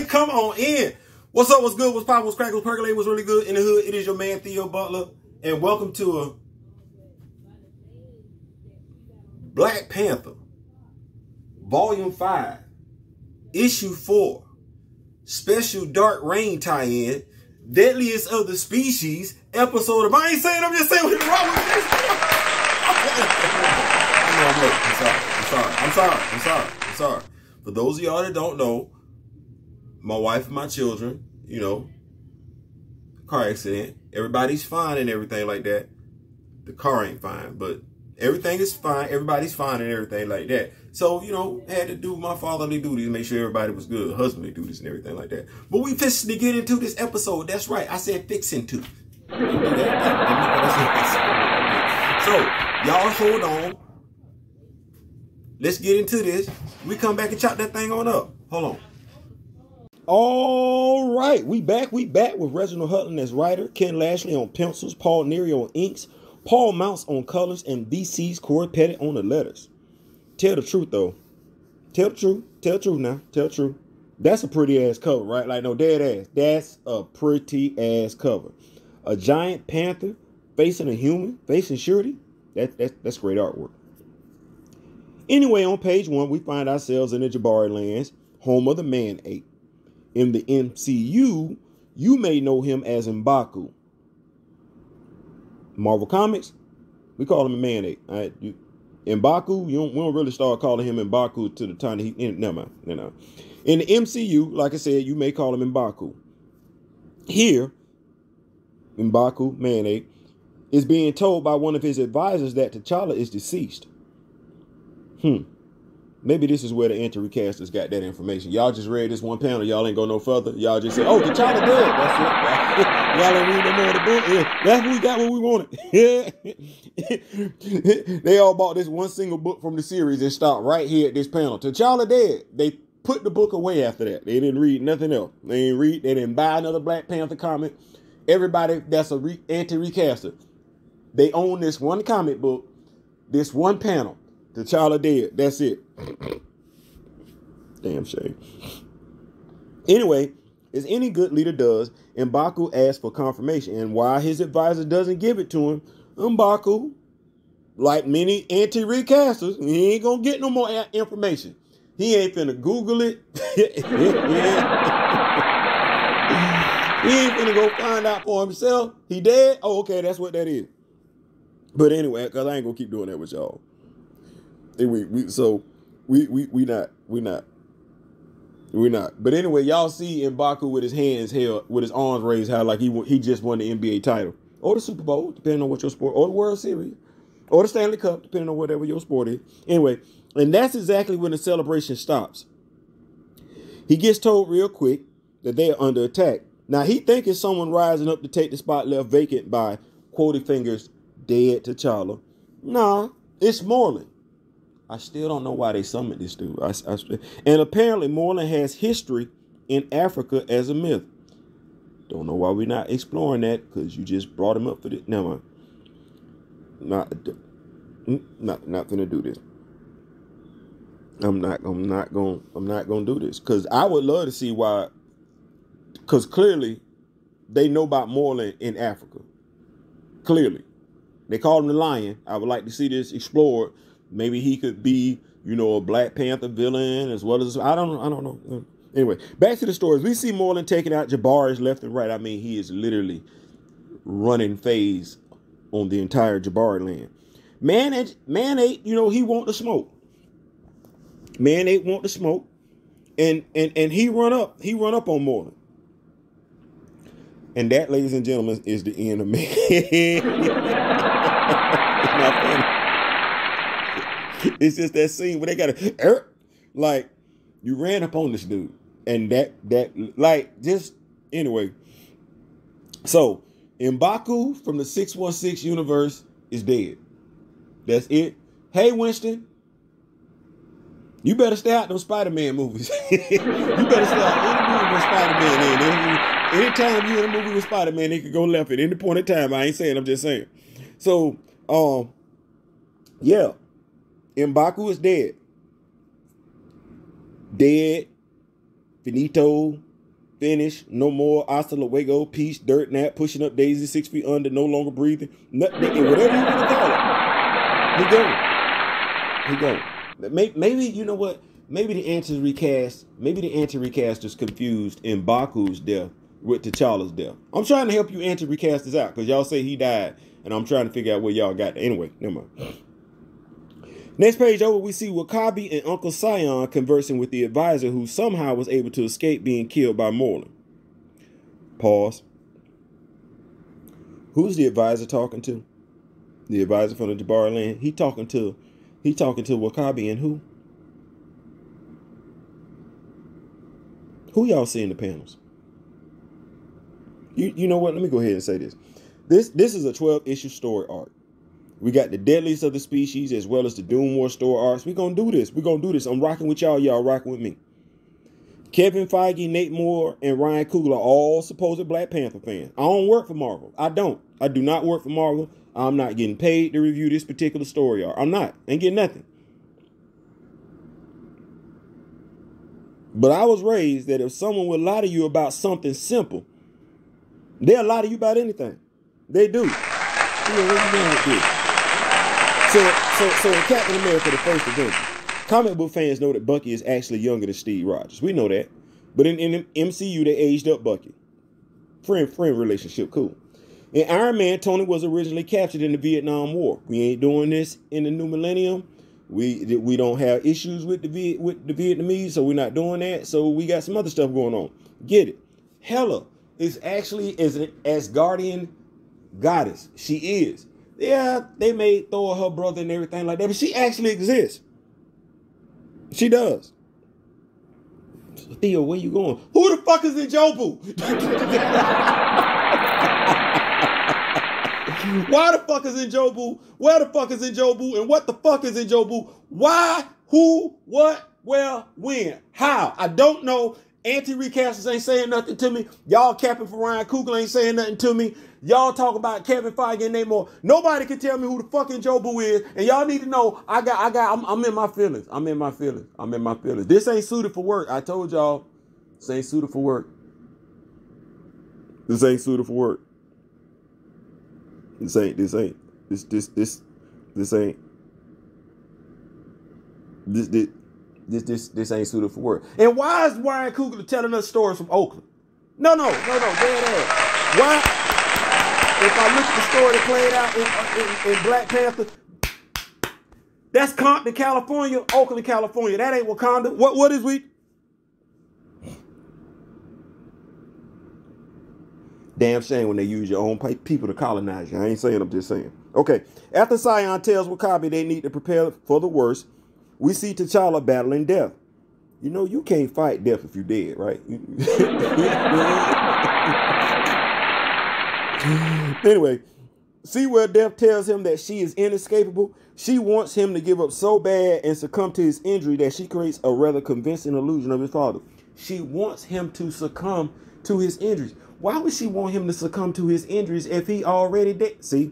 come on in. What's up? What's good? What's poppin'? What's crackin'? What's percolating? What's really good in the hood? It is your man Theo Butler, and welcome to a Black Panther, Volume 5, Issue 4, Special Dark Reign tie-in, Deadliest of the Species, episode of... I ain't saying, I'm just saying what's wrong with this. I'm sorry. For those of y'all that don't know, my wife and my children, you know, car accident, everybody's fine and everything like that. The car ain't fine, but everything is fine. Everybody's fine and everything like that. So, you know, had to do my fatherly duties, make sure everybody was good, husbandly duties and everything like that. But we fixing to get into this episode. That's right. I said fixing to. So, y'all hold on. Let's get into this. We come back and chop that thing on up. Hold on. All right, we back with Reginald Hutland as writer, Ken Lashley on pencils, Paul Neary on inks, Paul Mounts on colors, and VC's Corey Pettit on the letters. Tell the truth, though. Tell the truth. Tell the truth now. Tell the truth. That's a pretty ass cover, right? Like, no, dead ass. That's a pretty ass cover. A giant panther facing a human, facing Shuri. That's great artwork. Anyway, on page 1, we find ourselves in the Jabari lands, home of the man-ape. In the MCU, you may know him as M'Baku. Marvel Comics, we call him a man-ape. Right? M'Baku, we don't really start calling him M'Baku to the time that he... Never mind. In the MCU, like I said, you may call him M'Baku. Here, M'Baku, man-ape, is being told by one of his advisors that T'Challa is deceased. Maybe this is where the anti-recasters got that information. Y'all just read this one panel. Y'all ain't go no further. Y'all just said, oh, T'Challa dead. That's it. Y'all ain't read no more of the book. Yeah, that's what we got what we wanted. They all bought this one single book from the series and stopped right here at this panel. T'Challa dead. They put the book away after that. They didn't read nothing else. They didn't buy another Black Panther comic. Everybody that's a anti-recaster, they own this one comic book, this one panel. T'Challa dead. That's it. Damn shame. Anyway, as any good leader does, M'Baku asks for confirmation, and why his advisor doesn't give it to him, M'Baku, like many anti-recasters, he ain't gonna get no more information. He ain't finna Google it. He ain't finna go find out for himself. He dead? Oh, okay, that's what that is. But anyway, because I ain't gonna keep doing that with y'all. We not. But anyway, y'all see M'Baku with his hands held, with his arms raised high, like he just won the NBA title or the Super Bowl, depending on what your sport, or the World Series, or the Stanley Cup, depending on whatever your sport is. Anyway, and that's exactly when the celebration stops. He gets told real quick that they are under attack. Now he thinks it's someone rising up to take the spot left vacant by Quotey Fingers' dead T'Challa. Nah, it's Moreland. I still don't know why they summoned this dude. And apparently Moreland has history in Africa as a myth. Don't know why we're not exploring that, because you just brought him up for this. Never mind. Not gonna do this. I'm not gonna do this, because I would love to see why. Because clearly they know about Moreland in Africa. Clearly. They call him the Lion. I would like to see this explored. Maybe he could be, you know, a Black Panther villain as well as, I don't know. Anyway, back to the stories. We see Moreland taking out Jabari's left and right. I mean, he is literally running phase on the entire Jabari land. Man-ape, you know, he want the smoke. Man-ape want the smoke. And he run up on Moreland. And that, ladies and gentlemen, is the end of man. It's not funny. It's just that scene where they gotta, like, you ran up on this dude, and that like, just anyway. So M'Baku from the 616 universe is dead. That's it. Hey Winston, you better stay out those Spider-Man movies. You better stay out any movie with Spider-Man in. Anytime you in a movie with Spider-Man, they could go left at any point in time. I ain't saying, I'm just saying. So, yeah. M'Baku is dead. Dead. Finito. finish, no more, hasta luego, peace, dirt nap, pushing up daisy, 6 feet under, no longer breathing, nothing, whatever you want to call it. He gone. Maybe, you know what? Maybe the anti-recast is confused in Baku's death with T'Challa's death. I'm trying to help you anti-recast this out because y'all say he died, and I'm trying to figure out where y'all got that. Anyway, never mind. Next page over, we see W'Kabi and Uncle Sion conversing with the advisor who somehow was able to escape being killed by Moreland. Pause. Who's the advisor talking to? The advisor from the Jabari land. He talking to W'Kabi and who? Who y'all see in the panels? You know what? Let me go ahead and say this. This is a 12-issue story arc. We got the Deadliest of the Species as well as the Doom War story arcs. We're going to do this. I'm rocking with y'all. Y'all rocking with me. Kevin Feige, Nate Moore, and Ryan Coogler are all supposed Black Panther fans. I don't work for Marvel. I do not work for Marvel. I'm not getting paid to review this particular story arc. I'm not. Ain't getting nothing. But I was raised that if someone would lie to you about something simple, they'll lie to you about anything. They do. Where you going with this? So in Captain America, the First Avenger, comic book fans know that Bucky is actually younger than Steve Rogers. We know that. But in MCU, they aged up Bucky. Friend relationship, cool. In Iron Man, Tony was originally captured in the Vietnam War. We ain't doing this in the new millennium. We don't have issues with the Vietnamese, so we're not doing that. So we got some other stuff going on. Get it? Hela is actually an Asgardian goddess. She is. Yeah, they may throw her brother and everything like that, but she actually exists. She does. Theo, where you going? Who the fuck is in Jobu? Why the fuck is in Jobu? Where the fuck is in Jobu? And what the fuck is in Jobu? Why? Who? What? Where? When? How? I don't know. Anti-recasters ain't saying nothing to me. Y'all capping for Ryan Coogler ain't saying nothing to me. Y'all talk about Kevin Feige and Namor. Nobody can tell me who the fucking Jobu is. And y'all need to know I'm in my feelings. I'm in my feelings. This ain't suited for work. I told y'all this ain't suited for work. This ain't. This ain't suited for work. And why is Ryan Coogler telling us stories from Oakland? No, dead ass. Why? If I look at the story that played out in Black Panther, that's Compton, California, Oakland, California. That ain't Wakanda. What is we? Damn shame when they use your own people to colonize you. I ain't saying, I'm just saying. Okay, after Sion tells W'Kabi they need to prepare for the worst, we see T'Challa battling death. You know, you can't fight death if you're dead, right? Anyway, see where Death tells him that she is inescapable. She wants him to give up so bad and succumb to his injury that she creates a rather convincing illusion of his father. She wants him to succumb to his injuries. Why would she want him to succumb to his injuries if he already dead? See?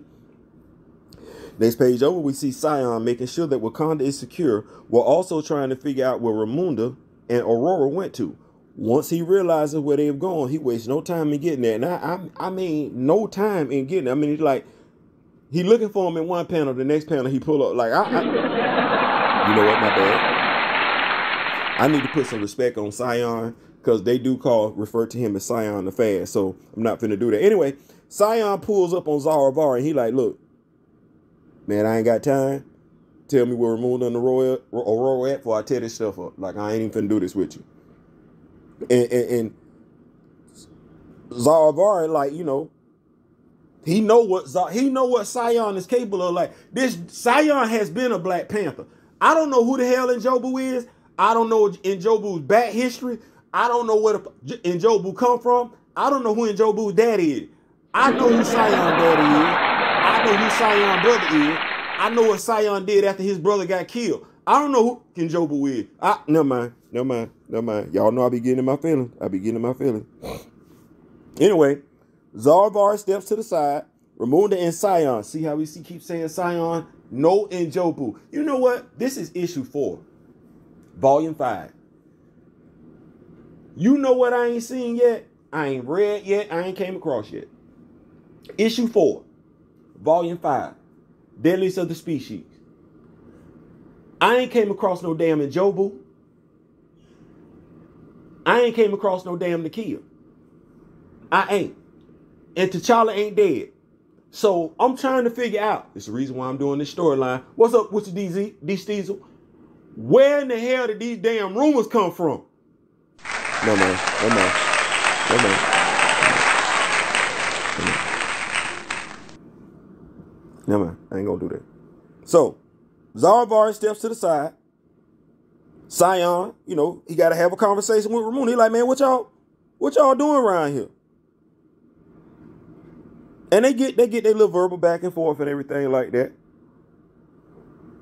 Next page over, we see Sion making sure that Wakanda is secure while also trying to figure out where Ramunda and Aurora went to. Once he realizes where they've gone, he wastes no time in getting there. And I mean, no time in getting there. I mean, he's like, he looking for him in one panel, the next panel he pull up. Like, you know what, my bad. I need to put some respect on Sion because they do refer to him as Sion the Fast. So I'm not finna do that. Anyway, Sion pulls up on Zaravar and he like, look, man, I ain't got time. Tell me where Ramunda and Aurora at before I tear this stuff up. Like, I ain't even finna do this with you. And Zaravar, like, you know, he know what Sion is capable of. Like, this Sion has been a Black Panther. I don't know who the hell N'Jobu is. I don't know N'Jobu's back history. I don't know where N'Jobu come from. I don't know who N'Jobu's daddy is. I know who Sion daddy is. I know who Sion brother is. I know what Sion did after his brother got killed. I don't know who N'Jobu is. Never mind. Y'all know I be getting in my feelings. Anyway, Zaravar steps to the side. Ramunda and Sion. See how we keep saying Sion? No N'Jobu. You know what? This is issue 4. Volume 5. You know what I ain't seen yet? I ain't read yet. I ain't came across yet. Issue 4, Volume 5, Deadliest of the Species. I ain't came across no damn Njobu. I ain't came across no damn Nakia. I ain't. And T'Challa ain't dead. So I'm trying to figure out. It's the reason why I'm doing this storyline. What's up with the DZ Diesel? Where in the hell did these damn rumors come from? No man. No man. No man. No man. I ain't gonna do that. So Zarvar steps to the side. Sion, you know, he got to have a conversation with Ramon. He like, man, what y'all doing around here? And they get their little verbal back and forth and everything like that.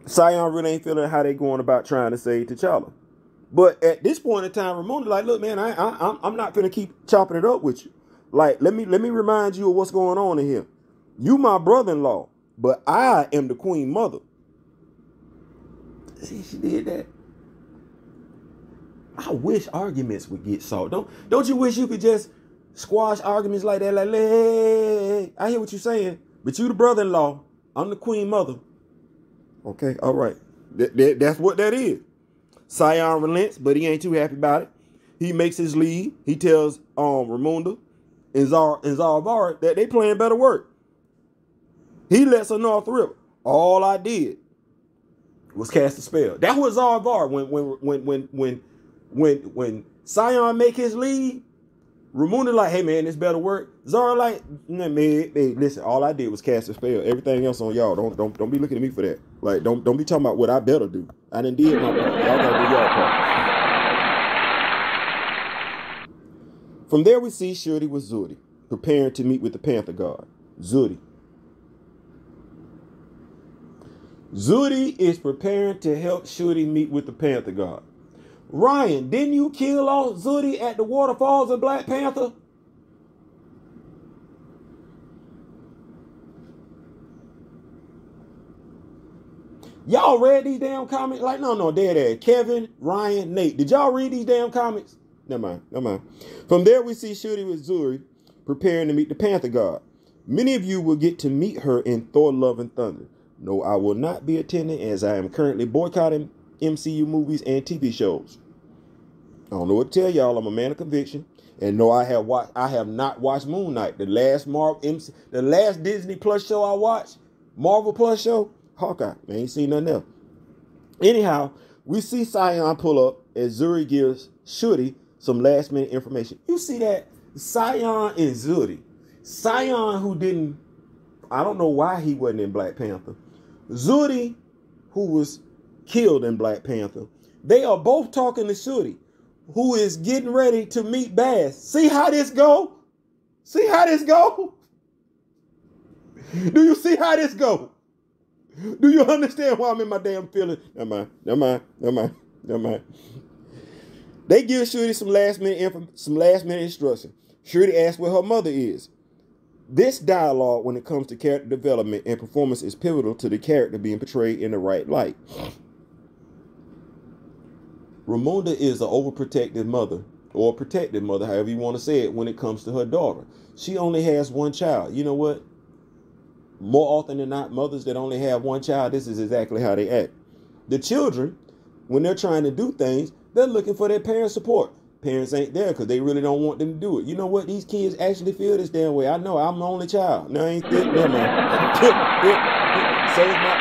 Sion really ain't feeling how they going about trying to save T'Challa. But at this point in time, Ramon like, look, man, I'm not gonna keep chopping it up with you. Like, let me remind you of what's going on in here. You my brother-in-law, but I am the queen mother. See, she did that. I wish arguments would get solved. Don't you wish you could just squash arguments like that? Like, hey, I hear what you're saying, but you the brother-in-law. I'm the queen mother. Okay, all right. That's what that is. Sion relents, but he ain't too happy about it. He makes his lead. He tells Ramunda and Zarvar that they playing better work. He lets her know off the rip. All I did was cast a spell. That was Zarvar when Sion make his lead. Ramunda like, hey man, this better work. Zara like, nah, man, hey, listen, all I did was cast a spell. Everything else on y'all. Don't be looking at me for that. Like, don't be talking about what I better do. I done did my part. Y'all gotta do y'all part. From there we see Shuri with Zuri, preparing to meet with the Panther God. Zuri is preparing to help Shuri meet with the Panther God. Ryan, didn't you kill off Zuri at the waterfalls of Black Panther? Y'all read these damn comics? Like, no, dead. Kevin, Ryan, Nate. Did y'all read these damn comics? Never mind. From there, we see Shuri with Zuri preparing to meet the Panther God. Many of you will get to meet her in Thor: Love and Thunder. No, I will not be attending as I am currently boycotting MCU movies and TV shows. I don't know what to tell y'all. I'm a man of conviction, and no, I have not watched Moon Knight, the last Disney Plus show I watched, Marvel Plus show, Hawkeye. I ain't seen nothing else. Anyhow, we see Sion pull up as Zuri gives Shuri some last minute information. You see that? Sion and Zuri. Sion, who didn't, I don't know why he wasn't in Black Panther. Zuri, who was killed in Black Panther. They are both talking to Shuri, who is getting ready to meet Bass. See how this go? See how this go? Do you see how this go? Do you understand why I'm in my damn feelings? Never mind. They give Shuri some last minute instruction. Shuri asks where her mother is. This dialogue, when it comes to character development and performance, is pivotal to the character being portrayed in the right light. Ramunda is an overprotective mother, or protective mother, however you want to say it, when it comes to her daughter. She only has one child. You know what? More often than not, mothers that only have one child, this is exactly how they act. The children, when they're trying to do things, they're looking for their parents' support. Parents ain't there because they really don't want them to do it. You know what? These kids actually feel this damn way. I know. I'm the only child. No, I ain't think. Never mind. So it's not.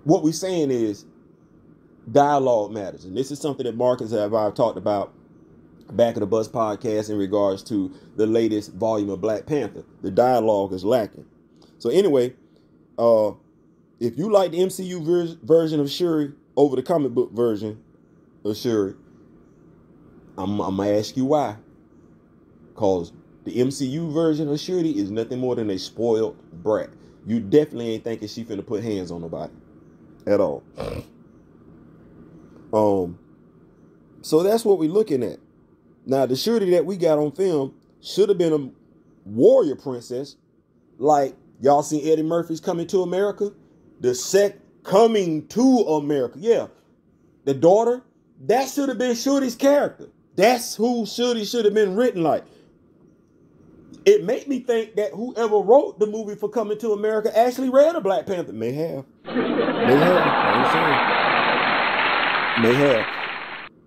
What we're saying is dialogue matters. And this is something that Marcus and I've talked about back of the bus podcast in regards to the latest volume of Black Panther. The dialogue is lacking. So anyway, if you like the MCU version of Shuri over the comic book version of Shuri, I'm gonna ask you why. Cause the MCU version of Shuri is nothing more than a spoiled brat. You definitely ain't thinking she finna put hands on nobody at all. So that's what we're looking at. Now, the Shuri that we got on film should have been a warrior princess. Like, y'all seen Eddie Murphy's Coming to America? The Coming to America. Yeah. The daughter that should have been Shuri's character. That's who Shuri should have been written like. It made me think that whoever wrote the movie for Coming to America actually read a Black Panther. May have. May have. I ain't saying. May have.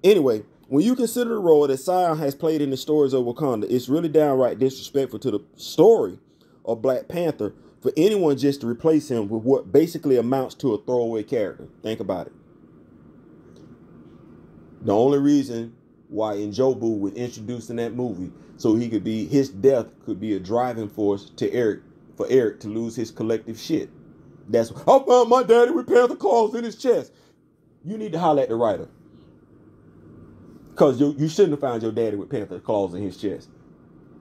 Anyway, when you consider the role that Sion has played in the stories of Wakanda, it's really downright disrespectful to the story of Black Panther for anyone just to replace him with what basically amounts to a throwaway character. Think about it. The only reason why Njobu was introduced in that movie so he could be, his death could be a driving force to for Eric to lose his collective shit. That's, I found my daddy with panther claws in his chest. You need to holler at the writer. Because you shouldn't have found your daddy with panther claws in his chest.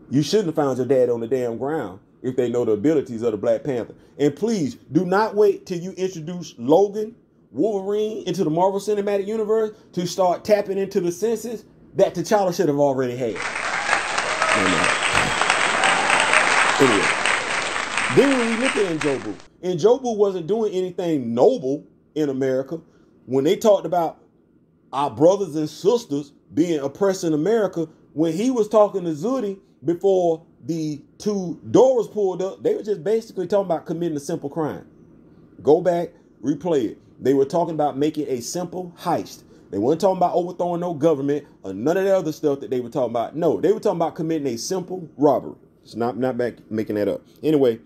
You shouldn't have found your dad on the damn ground if they know the abilities of the Black Panther. And please, do not wait till you introduce Logan, Wolverine into the Marvel Cinematic Universe to start tapping into the senses that T'Challa should have already had. Anyway, then when we look at Njobu wasn't doing anything noble in America. When they talked about our brothers and sisters being oppressed in America, when he was talking to Zudi before the two doors pulled up, they were just basically talking about committing a simple crime. Go back, replay it. They were talking about making a simple heist. They weren't talking about overthrowing no government or none of the other stuff that they were talking about. No, they were talking about committing a simple robbery. It's not back making that up. Anyway,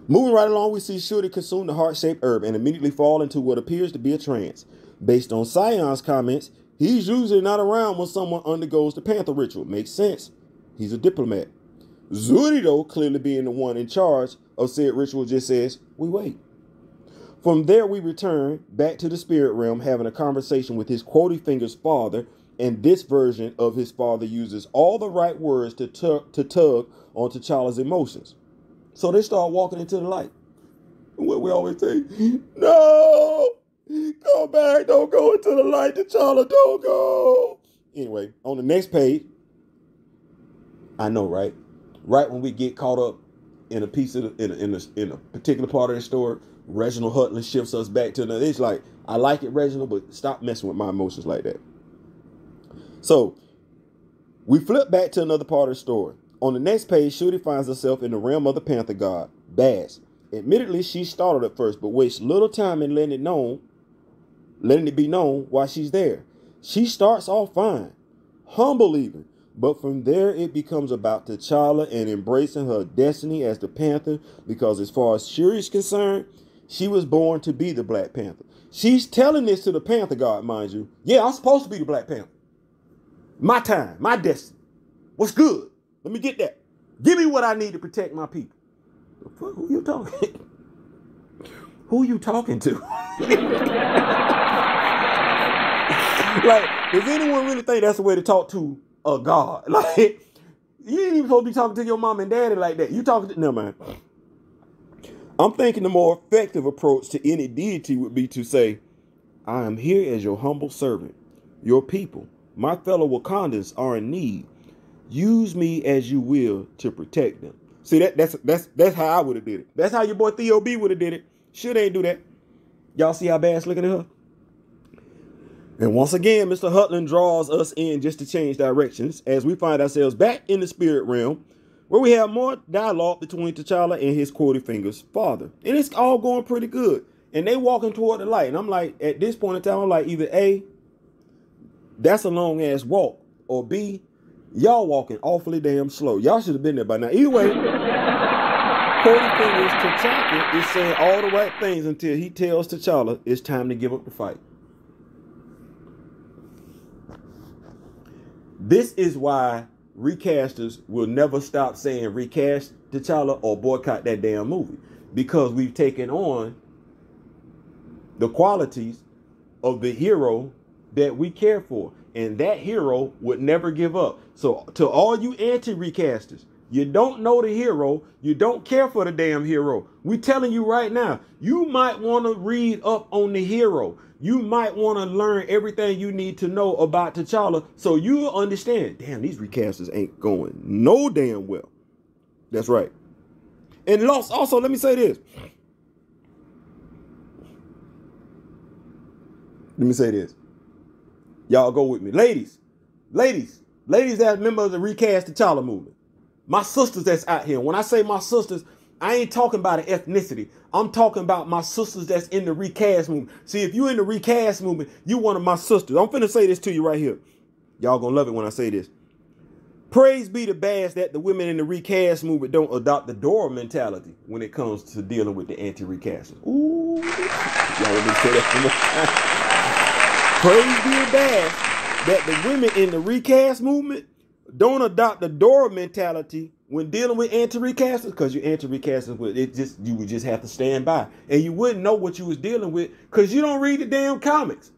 moving right along, we see Shuri consume the heart-shaped herb and immediately fall into what appears to be a trance. Based on Sion's comments, he's usually not around when someone undergoes the Panther ritual. Makes sense. He's a diplomat. Zuri, though, clearly being the one in charge of said ritual, just says, we wait. From there, we return back to the spirit realm, having a conversation with his quotey finger's father, and this version of his father uses all the right words to tug on T'Challa's emotions. So they start walking into the light. And what we always say, no, go back, don't go into the light, T'Challa, don't go. Anyway, on the next page, I know, right? Right when we get caught up in a piece of in a particular part of the story, Reginald Hutland shifts us back to another. It's like, I like it, Reginald, but stop messing with my emotions like that. So we flip back to another part of the story. On the next page, Shuri finds herself in the realm of the Panther god, Baz. Admittedly, she startled at first, but wastes little time in letting it be known why she's there. She starts off fine, humble even, but from there it becomes about T'Challa and embracing her destiny as the Panther, because as far as Shuri's concerned, she was born to be the Black Panther. She's telling this to the Panther god, mind you. Yeah, I'm supposed to be the Black Panther. My time, my destiny. What's good? Let me get that. Give me what I need to protect my people. The fuck, who you talking? Who you talking to? Like, does anyone really think that's the way to talk to a god? Like, you ain't even supposed to be talking to your mom and daddy like that. You talking to, never mind. I'm thinking the more effective approach to any deity would be to say, I am here as your humble servant. Your people, my fellow Wakandans, are in need. Use me as you will to protect them. See, that's how I would have did it. That's how your boy Theo B would have did it. Should ain't do that. Y'all see how Bass looking at her? And once again, Mr. Hutland draws us in just to change directions as we find ourselves back in the spirit realm, where we have more dialogue between T'Challa and his quotey finger's father. And it's all going pretty good. And they walking toward the light. And I'm like, at this point in time, I'm like, either A, that's a long ass walk, or B, y'all walking awfully damn slow. Y'all should have been there by now. Either way, quotey fingers T'Challa is saying all the right things until he tells T'Challa it's time to give up the fight. This is why recasters will never stop saying recast T'Challa or boycott that damn movie, because we've taken on the qualities of the hero that we care for, and that hero would never give up. So to all you anti-recasters, you don't know the hero, you don't care for the damn hero. We telling you right now, you might want to read up on the hero. You might want to learn everything you need to know about T'Challa so you understand, damn, these recasters ain't going no damn well. That's right. And also, let me say this. Let me say this. Y'all go with me. Ladies that members of the Recast T'Challa movement. My sisters that's out here. When I say my sisters, I ain't talking about an ethnicity. I'm talking about my sisters that's in the Recast movement. See, if you in the Recast movement, you one of my sisters. I'm finna say this to you right here. Y'all gonna love it when I say this. Praise be to Bass that the women in the Recast movement don't adopt the Dora mentality when it comes to dealing with the anti-recasters. Ooh. Y'all want me to say that one more time? Praise be to Bass that the women in the Recast movement don't adopt the Dora mentality when dealing with anti-recasters, because you anti-recasters, you would just have to stand by, and you wouldn't know what you was dealing with because you don't read the damn comics.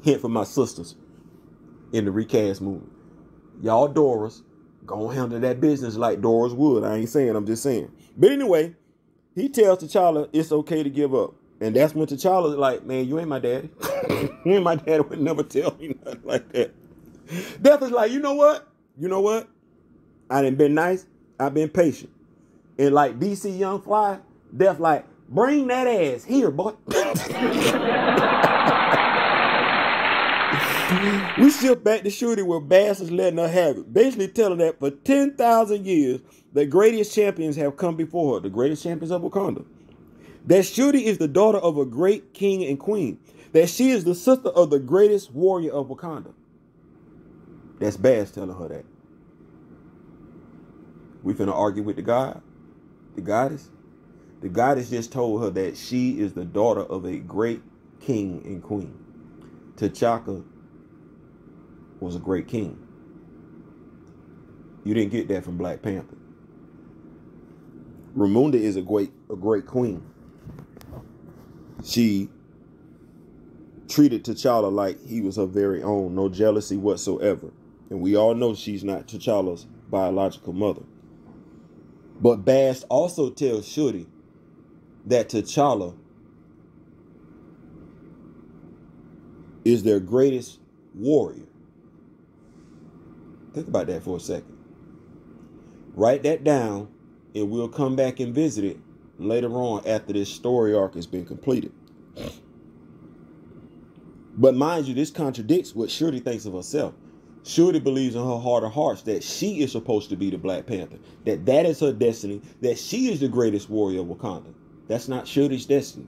Hint for my sisters in the Recast movement. Y'all Doras, gonna handle that business like Doras would. I ain't saying, I'm just saying. But anyway, he tells T'Challa it's okay to give up. And that's when T'Challa's like, man, you ain't my daddy. You ain't my daddy, would never tell me nothing like that. Death is like, you know what? I done been nice. I've been patient. And like DC Young Fly, Death like, bring that ass here, boy. We shift back to Shuri where Bass is letting her have it. Basically telling her that for 10,000 years, the greatest champions have come before her. The greatest champions of Wakanda. That Shuri is the daughter of a great king and queen. That she is the sister of the greatest warrior of Wakanda. That's Bass telling her that. We finna argue with the god? The goddess? The goddess just told her that she is the daughter of a great king and queen. T'Chaka was a great king. You didn't get that from Black Panther. Ramunda is a great queen. She treated T'Challa like he was her very own, no jealousy whatsoever. And we all know she's not T'Challa's biological mother. But Bast also tells Shuri that T'Challa is their greatest warrior. Think about that for a second. Write that down, and we'll come back and visit it later on after this story arc has been completed. But mind you, this contradicts what Shuri thinks of herself. Shuri believes in her heart of hearts that she is supposed to be the Black Panther, that is her destiny, that she is the greatest warrior of Wakanda. That's not Shuri's destiny.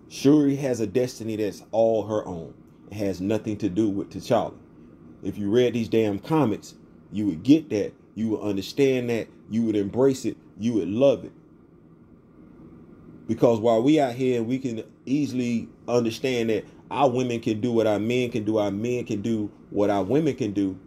Shuri has a destiny that's all her own. It has nothing to do with T'Challa. If you read these damn comics, you would get that. You would understand that. You would embrace it. You would love it. Because while we out here, we can easily understand that our women can do what our men can do. Our men can do what our women can do.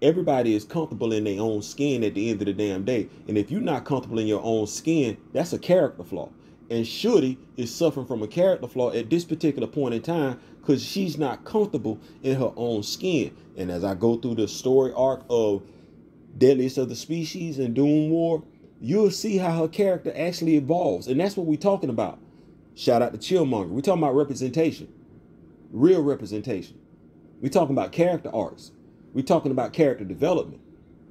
Everybody is comfortable in their own skin at the end of the damn day. And if you're not comfortable in your own skin, that's a character flaw. And Shuri is suffering from a character flaw at this particular point in time because she's not comfortable in her own skin. And as I go through the story arc of Deadliest of the Species and Doom War, you'll see how her character actually evolves. And that's what we're talking about. Shout out to Chillmonger. We're talking about representation. Real representation. We're talking about character arcs. We're talking about character development.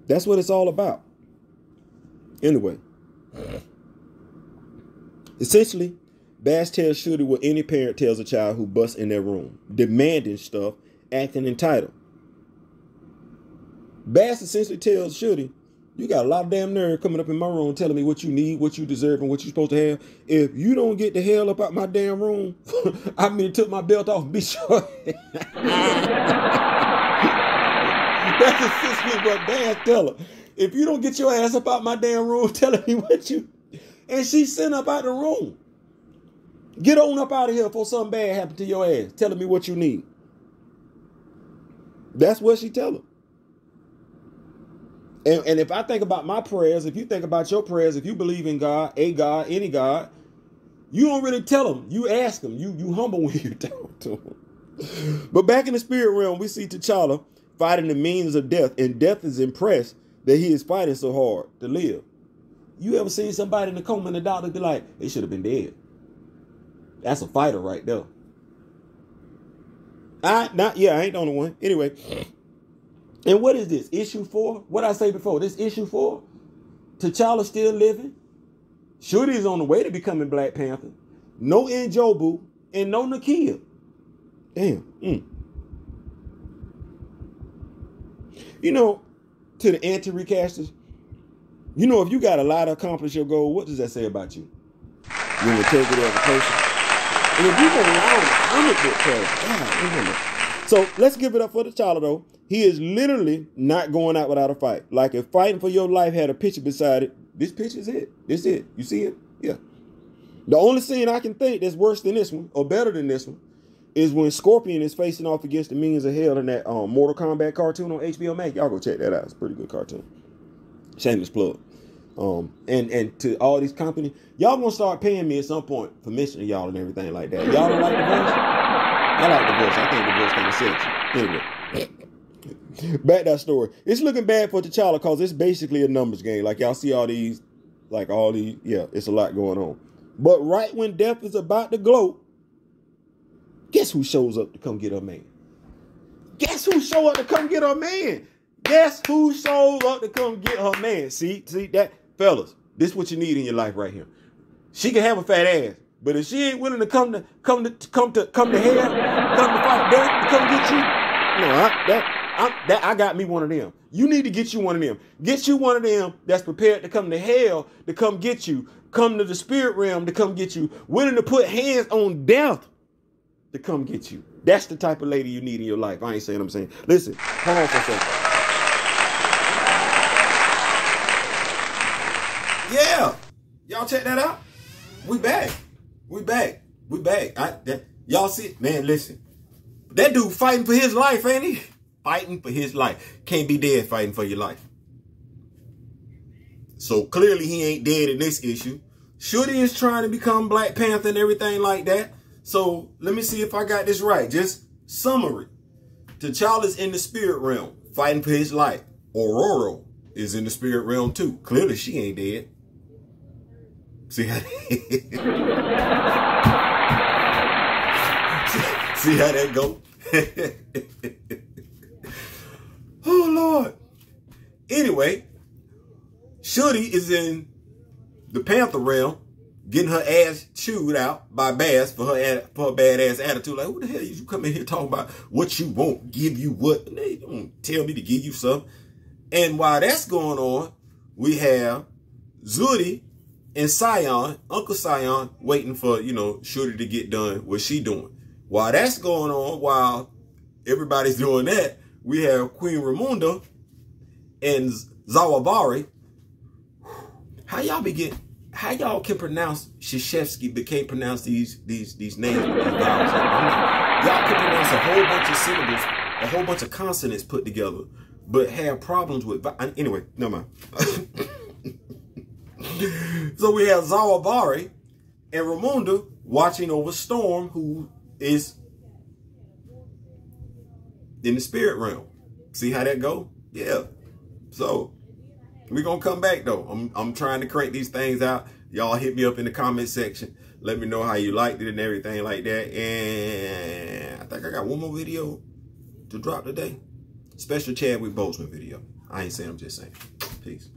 That's what it's all about. Anyway. Essentially, Bass tells Shuri what any parent tells a child who busts in their room, demanding stuff, acting entitled. Bass essentially tells Shuri, you got a lot of damn nerve coming up in my room telling me what you need, what you deserve, and what you're supposed to have. If you don't get the hell up out my damn room, I mean, took my belt off and be sure. That's essentially what Bass tell her. If you don't get your ass up out my damn room telling me what you... And she sent up out the room. Get on up out of here before something bad happened to your ass. Telling me what you need. That's what she tell her. And if I think about my prayers, if you think about your prayers, if you believe in God, any God, you don't really tell them. You ask them. You humble when you talk to them. But back in the spirit realm, we see T'Challa fighting the means of death. And death is impressed that he is fighting so hard to live. You ever seen somebody in the coma and the doctor be like, they should have been dead? That's a fighter right there. I ain't the only one. Anyway. And what is this? Issue 4? What I say before? This issue 4? T'Challa still living. Shuri is on the way to becoming Black Panther. No Njobu and no Nakia. Damn. You know, to the anti-recasters, you know, if you got a lot to accomplish your goal, what does that say about you? Your integrity as a person. And if you can allow the comic book character, so let's give it up for T'Challa, though. He is literally not going out without a fight. Like if Fighting for Your Life had a picture beside it, this picture is it. This is it. You see it? Yeah. The only scene I can think that's worse than this one, or better than this one, is when Scorpion is facing off against the Minions of Hell in that Mortal Kombat cartoon on HBO Max. Y'all go check that out. It's a pretty good cartoon. Shameless plug. And to all these companies, y'all gonna start paying me at some point for mentioning y'all and everything like that. Y'all don't like the voice? I like the voice. I think the voice kind of sexy. Anyway, back to that story. It's looking bad for T'Challa because it's basically a numbers game. Like y'all see all these, yeah, it's a lot going on. But right when death is about to glow, guess who shows up to come get her man? Guess who show up to come get her man? Guess who shows up to come get her man? See that, fellas? This is what you need in your life right here. She can have a fat ass, but if she ain't willing to come to hell, come to fight death, to come get you, I got me one of them. You need to get you one of them. Get you one of them that's prepared to come to hell to come get you, come to the spirit realm to come get you, willing to put hands on death to come get you. That's the type of lady you need in your life. I ain't saying I'm saying. Listen, hold on for a second. Yeah, y'all check that out. We back. Y'all see it? Man, listen. That dude fighting for his life, ain't he? Fighting for his life. Can't be dead fighting for your life. So clearly he ain't dead in this issue. Shuri is trying to become Black Panther and everything like that. So let me see if I got this right. Just summary. T'Challa's in the spirit realm, fighting for his life. Aurora is in the spirit realm too. Clearly she ain't dead. See how see how that go? Oh Lord. Anyway, Shuri is in the Panther realm, getting her ass chewed out by Bass for her badass attitude. Like, who the hell you come in here talking about what you won't give you what? They don't tell me to give you something. And while that's going on, we have Zuri and Sion, Uncle Sion, waiting for, Shuri to get done what she doing. While that's going on, while everybody's doing that, we have Queen Ramonda and Zawabari. How y'all can pronounce Shishevsky but can't pronounce these names with these vowels? Y'all can pronounce a whole bunch of syllables, a whole bunch of consonants put together, but have problems with, anyway, never mind. So we have Zawabari and Ramonda watching over Storm, who is in the spirit realm. See how that go? Yeah. So we're going to come back, though. I'm trying to crank these things out. Y'all hit me up in the comment section. Let me know how you liked it and everything like that. And I think I got one more video to drop today. Special Chadwick Boseman video. I ain't saying, I'm just saying. Peace.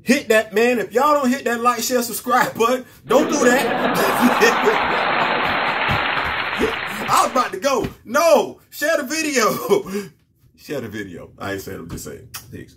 Hit that, man. If y'all don't hit that like, share, subscribe button, don't do that. I was about to go. No, share the video. Share the video. I ain't saying, I'm just saying. Peace.